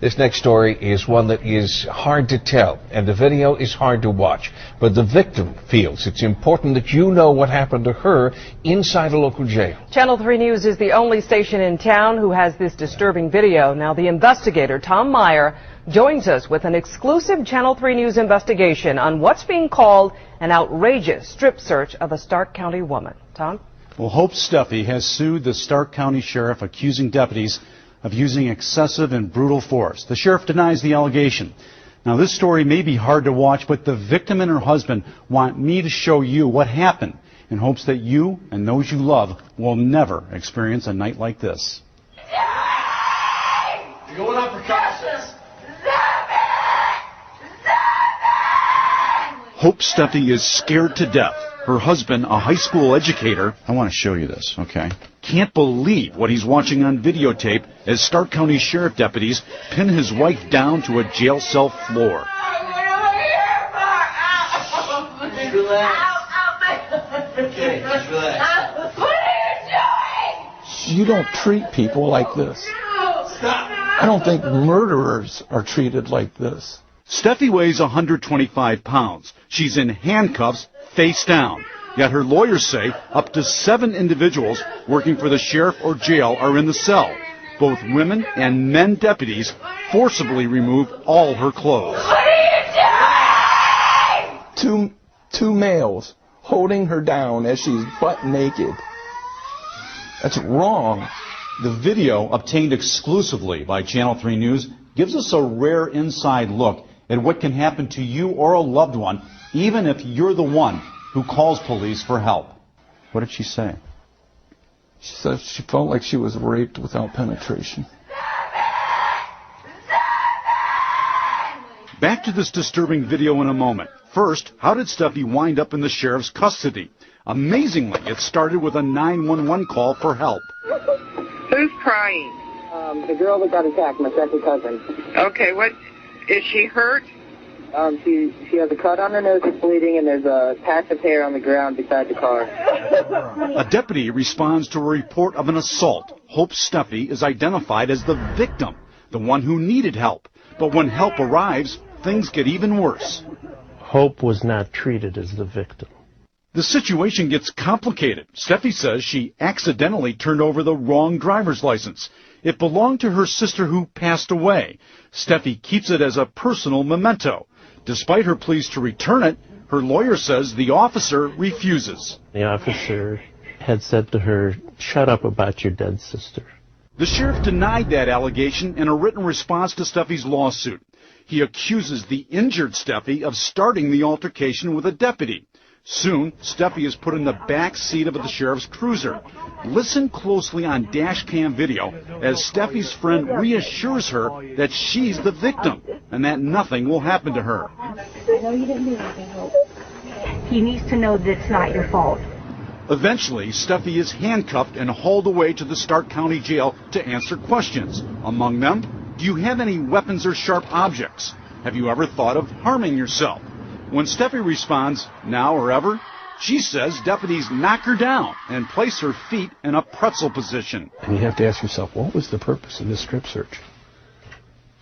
This next story is one that is hard to tell, and the video is hard to watch. But the victim feels it's important that you know what happened to her inside a local jail. Channel 3 News is the only station in town who has this disturbing video. Now, the investigator, Tom Meyer, joins us with an exclusive Channel 3 News investigation on what's being called an outrageous strip search of a Stark County woman. Tom? Well, Hope Steffi has sued the Stark County Sheriff, accusing deputies of using excessive and brutal force. The sheriff denies the allegation. Now, this story may be hard to watch, but the victim and her husband want me to show you what happened in hopes that you and those you love will never experience a night like this. You're going up for justice. Hope Steffi is scared to death. Her husband, a high school educator, I want to show you this, okay? Can't believe what he's watching on videotape as Stark County Sheriff deputies pin his wife down to a jail cell floor. Just relax. Okay, just relax. What are you doing? You don't treat people like this. Stop. I don't think murderers are treated like this. Steffi weighs 125 pounds. She's in handcuffs, face down. Yet her lawyers say up to 7 individuals working for the sheriff or jail are in the cell. Both women and men deputies forcibly remove all her clothes. What are you doing? Two males holding her down as she's butt naked. That's wrong. The video, obtained exclusively by Channel 3 News, gives us a rare inside look at what can happen to you or a loved one, even if you're the one who calls police for help. What did she say? She said she felt like she was raped without penetration. Back to this disturbing video in a moment. First, how did Steffi wind up in the sheriff's custody? Amazingly, it started with a 911 call for help. Who's crying? The girl that got attacked, my second cousin. Okay, what is she hurt? She has a cut on her nose that's bleeding, and there's a patch of hair on the ground beside the car. A deputy responds to a report of an assault. Hope Steffi is identified as the victim, the one who needed help. But when help arrives, things get even worse. Hope was not treated as the victim. The situation gets complicated. Steffi says she accidentally turned over the wrong driver's license. It belonged to her sister who passed away. Steffi keeps it as a personal memento. Despite her pleas to return it, her lawyer says the officer refuses. The officer had said to her, "Shut up about your dead sister." The sheriff denied that allegation in a written response to Steffi's lawsuit. He accuses the injured Steffi of starting the altercation with a deputy. Soon, Steffi is put in the back seat of the sheriff's cruiser. Listen closely on dash cam video as Steffi's friend reassures her that she's the victim and that nothing will happen to her. I know you didn't do anything, Hope. He needs to know that it's not your fault. Eventually, Steffi is handcuffed and hauled away to the Stark County Jail to answer questions. Among them, do you have any weapons or sharp objects? Have you ever thought of harming yourself? When Steffi responds, now or ever, she says deputies knock her down and place her feet in a pretzel position. And you have to ask yourself, what was the purpose of this strip search?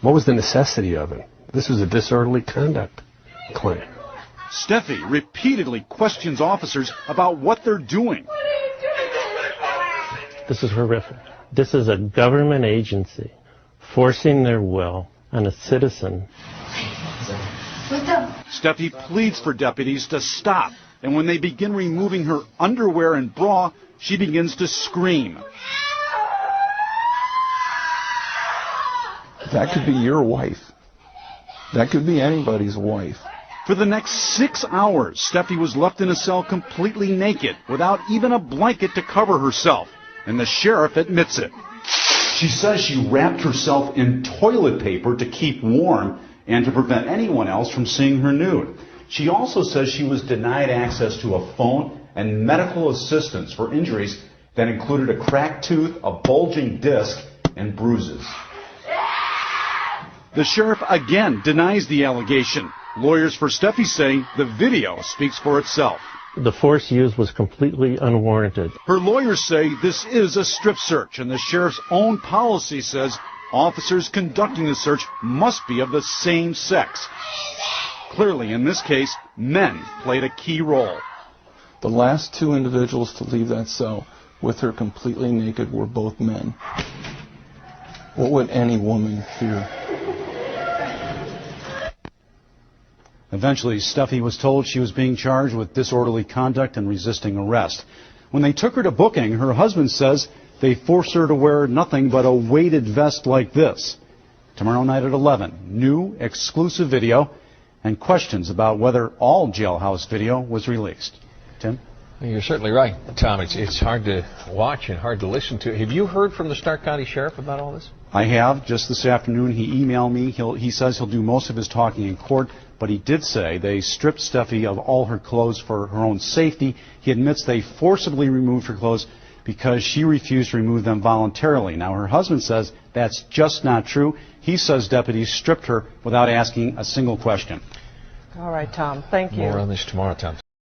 What was the necessity of it? This was a disorderly conduct claim. Steffi repeatedly questions officers about what they're doing. This is horrific. This is a government agency forcing their will on a citizen. Steffi pleads for deputies to stop, and when they begin removing her underwear and bra, she begins to scream. That could be your wife. That could be anybody's wife. For the next 6 hours, Steffi was left in a cell completely naked, without even a blanket to cover herself, and the sheriff admits it. She says she wrapped herself in toilet paper to keep warm and to prevent anyone else from seeing her nude. She also says she was denied access to a phone and medical assistance for injuries that included a cracked tooth, a bulging disc, and bruises. The sheriff again denies the allegation. Lawyers for Steffi say the video speaks for itself. The force used was completely unwarranted. Her lawyers say this is a strip search, and the sheriff's own policy says officers conducting the search must be of the same sex. Clearly, in this case, men played a key role. The last two individuals to leave that cell with her completely naked were both men. What would any woman fear? Eventually, Steffi was told she was being charged with disorderly conduct and resisting arrest. When they took her to booking, her husband says they forced her to wear nothing but a weighted vest like this. Tomorrow night at 11, new exclusive video and questions about whether all jailhouse video was released. Tim? You're certainly right, Tom. It's hard to watch and hard to listen to. Have you heard from the Stark County Sheriff about all this? I have. Just this afternoon, he emailed me. He says he'll do most of his talking in court, but he did say they stripped Steffi of all her clothes for her own safety. He admits they forcibly removed her clothes because she refused to remove them voluntarily. Now, her husband says that's just not true. He says deputies stripped her without asking a single question. All right, Tom. Thank you. More on this tomorrow, Tom.